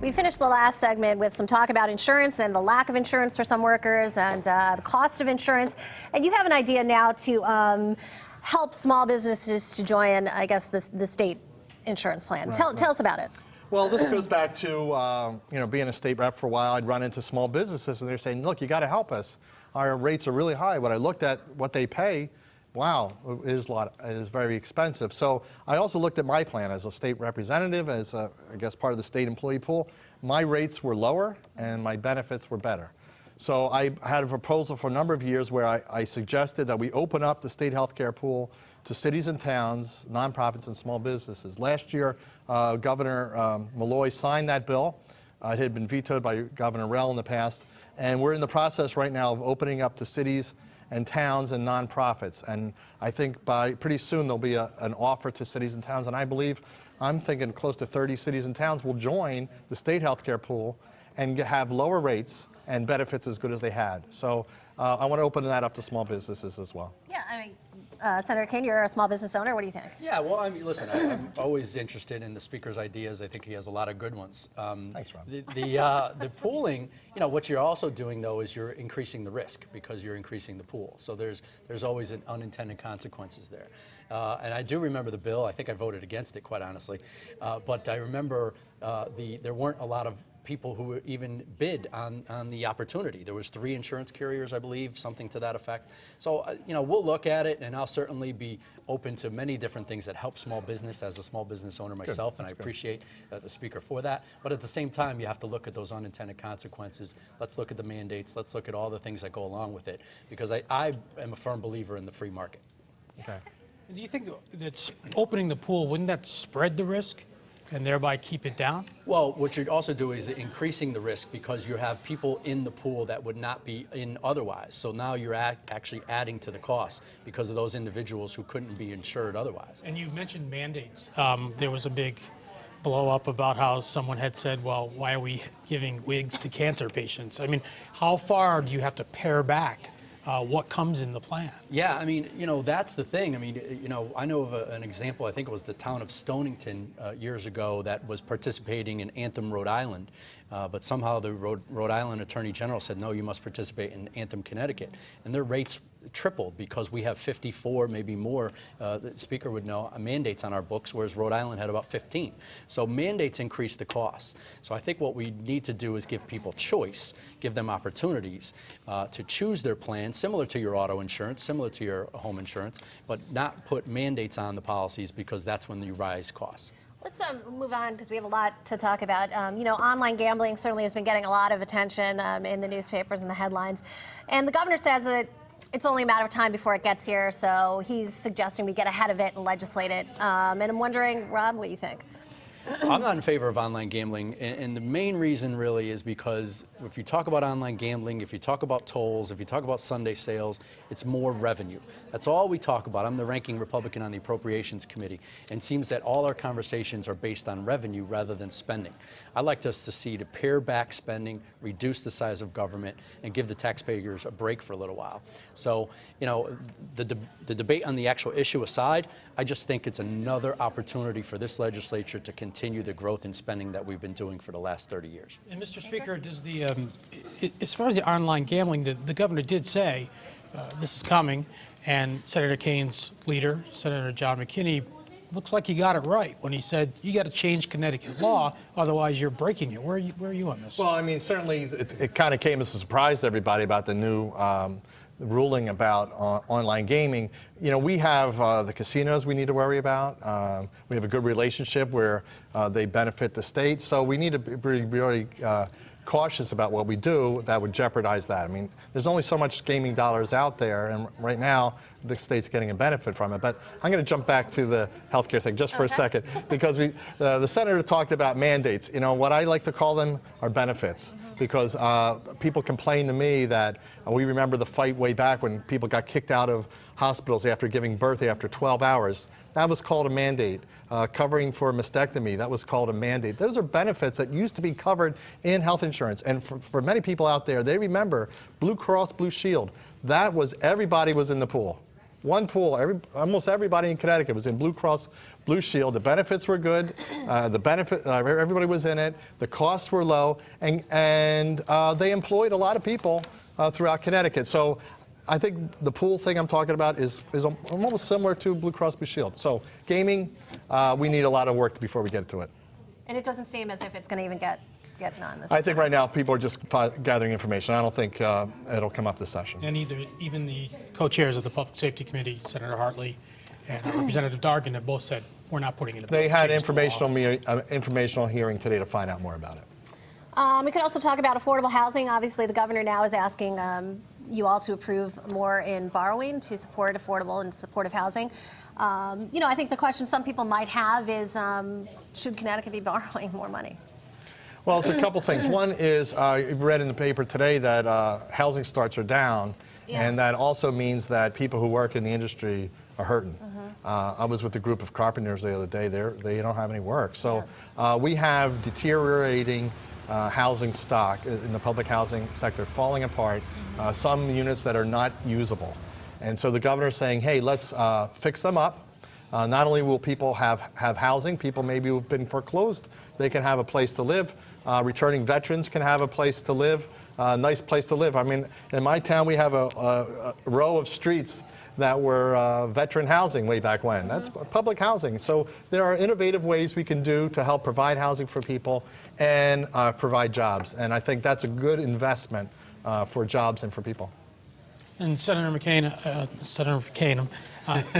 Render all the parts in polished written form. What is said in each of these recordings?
We finished the last segment with some talk about insurance and the lack of insurance for some workers and the cost of insurance. And you have an idea now to help small businesses to join, I guess, the state insurance plan. Right, Tell us about it. Well, this goes back to, being a state rep for a while. I'd run into small businesses and they're saying, look, you got to help us. Our rates are really high. When I looked at what they pay, wow, it is very expensive. So I also looked at my plan as a state representative, as I guess part of the state employee pool. My rates were lower and my benefits were better. So I had a proposal for a number of years where I suggested that we open up the state health care pool to cities and towns, nonprofits and small businesses. Last year, Governor Malloy signed that bill. It had been vetoed by Governor Rell in the past. And we're in the process right now of opening up to cities and towns and nonprofits. And I think pretty soon there'll be an offer to cities and towns. And I believe, I'm thinking close to 30 cities and towns will join the state health care pool and have lower rates and benefits as good as they had. So I want to open that up to small businesses as well. Yeah, I mean, Senator Kane, you're a small business owner. What do you think? Yeah, well, I mean, listen, I'm always interested in the speaker's ideas. I think he has a lot of good ones. Thanks, Rob. The pooling, what you're also doing, though, is you're increasing the risk because you're increasing the pool. So there's always an unintended consequences there. And I do remember the bill. I think I voted against it, quite honestly. But I remember there weren't a lot of people who even bid on the opportunity. There was 3 insurance carriers, I believe, something to that effect. So, we'll look at it, and I'll certainly be open to many different things that help small business as a small business owner myself, and I appreciate the speaker for that. But at the same time, you have to look at those unintended consequences. Let's look at the mandates. Let's look at all the things that go along with it, because I am a firm believer in the free market. Okay. Do you think that opening the pool, wouldn't that spread the risk and thereby keep it down? Well, what you'd also do is increasing the risk because you have people in the pool that would not be in otherwise. So now you're actually adding to the cost because of those individuals who couldn't be insured otherwise. And you mentioned mandates. There was a big blow up about how someone had said, well, why are we giving wigs to cancer patients? I mean, how far do you have to pare back what comes in the plan? Yeah, I mean, that's the thing. I mean, I know of an example. I think it was the town of Stonington years ago that was participating in Anthem, Rhode Island. But somehow the Rhode Island Attorney General said, no, you must participate in Anthem, Connecticut. And their rates tripled because we have 54, maybe more, the speaker would know, mandates on our books, whereas Rhode Island had about 15. So mandates increase the costs. So I think what we need to do is give people choice, give them opportunities to choose their plan, similar to your auto insurance, similar to your home insurance, but not put mandates on the policies because that's when you rise costs. Let's move on because we have a lot to talk about. Online gambling certainly has been getting a lot of attention in the newspapers and the headlines. And the governor says that it's only a matter of time before it gets here, so he's suggesting we get ahead of it and legislate it. And I'm wondering, Rob, what you think? I'm not in favor of online gambling, and the main reason really is because if you talk about online gambling, if you talk about tolls, if you talk about Sunday sales, it's more revenue. That's all we talk about. I'm the ranking Republican on the Appropriations Committee, and it seems that all our conversations are based on revenue rather than spending. I'd like us to see to pare back spending, reduce the size of government, and give the taxpayers a break for a little while. So, the debate on the actual issue aside, I just think it's another opportunity for this legislature to continue the growth in spending that we've been doing for the last 30 years. And Mr. Speaker, does as far as the online gambling, the governor did say this is coming, and Senator Kane's leader, Senator John McKinney, looks like he got it right when he said you got to change Connecticut law, otherwise you're breaking it. Where are you on this? Well, I mean, certainly it kind of came as a surprise to everybody about the new ruling about online gaming. We have the casinos we need to worry about. We have a good relationship where they benefit the state, so we need to be really cautious about what we do that would jeopardize that. I mean, there's only so much gaming dollars out there, and right now the state's getting a benefit from it. But I'm going to jump back to the healthcare thing just for a second, because the senator talked about mandates. What I like to call them are benefits. Because people complain to me that we remember the fight way back when people got kicked out of hospitals after giving birth after 12 hours. That was called a mandate. Covering for mastectomy, that was called a mandate. Those are benefits that used to be covered in health insurance. And for many people out there, they remember Blue Cross Blue Shield. That was, everybody was in the pool. One pool. Almost everybody in Connecticut was in Blue Cross Blue Shield. The benefits were good. Everybody was in it. The costs were low, and they employed a lot of people throughout Connecticut. So I think the pool thing I'm talking about is almost similar to Blue Cross Blue Shield. So gaming, we need a lot of work before we get to it. And it doesn't seem as if it's going to even get done. I think right now people are just gathering information. I don't think it'll come up this session. And even the co-chairs of the Public Safety Committee, Senator Hartley and Representative Dargan, have both said we're not putting it in. They had informational hearing today to find out more about it. We could also talk about affordable housing. Obviously, the governor now is asking you all to approve more in borrowing to support affordable and supportive housing. I think the question some people might have is, should Connecticut be borrowing more money? Well, it's a couple things. One is you've read in the paper today that housing starts are down, and that also means that people who work in the industry are hurting. I was with a group of carpenters the other day. They don't have any work. So we have deteriorating housing stock in the public housing sector, falling apart, some units that are not usable. And so the governor is saying, hey, let's fix them up. Not only will people have housing, people maybe who've been foreclosed, they can have a place to live. Returning veterans can have a place to live, a nice place to live. I mean, in my town we have a row of streets that were veteran housing way back when. That's public housing. So there are innovative ways we can do to help provide housing for people and provide jobs. And I think that's a good investment for jobs and for people. And Senator McCain,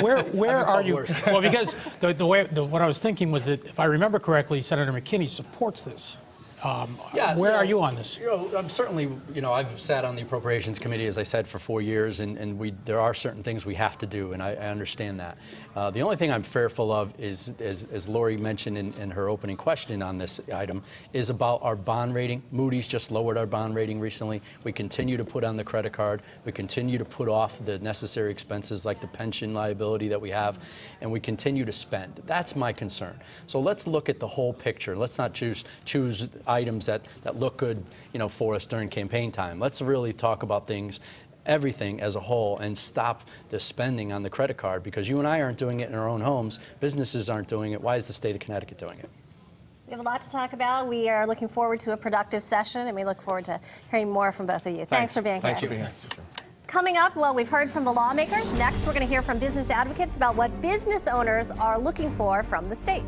where are you? Well, because what I was thinking was that if I remember correctly, Senator McKinney supports this. Where are you on this? I'm certainly, I've sat on the Appropriations Committee, as I said, for 4 years, and there are certain things we have to do, and I understand that. The only thing I'm fearful of is, as Lori mentioned in her opening question on this item, is about our bond rating. Moody's just lowered our bond rating recently. We continue to put on the credit card. We continue to put off the necessary expenses like the pension liability that we have, and we continue to spend. That's my concern. So let's look at the whole picture. Let's not choose items that look good, for us during campaign time. Let's really talk about everything as a whole, and stop the spending on the credit card, because you and I aren't doing it in our own homes. Businesses aren't doing it. Why is the state of Connecticut doing it? We have a lot to talk about. We are looking forward to a productive session, and we look forward to hearing more from both of you. Thanks for being here. Thank you. Coming up, well, we've heard from the lawmakers. Next, we're going to hear from business advocates about what business owners are looking for from the state.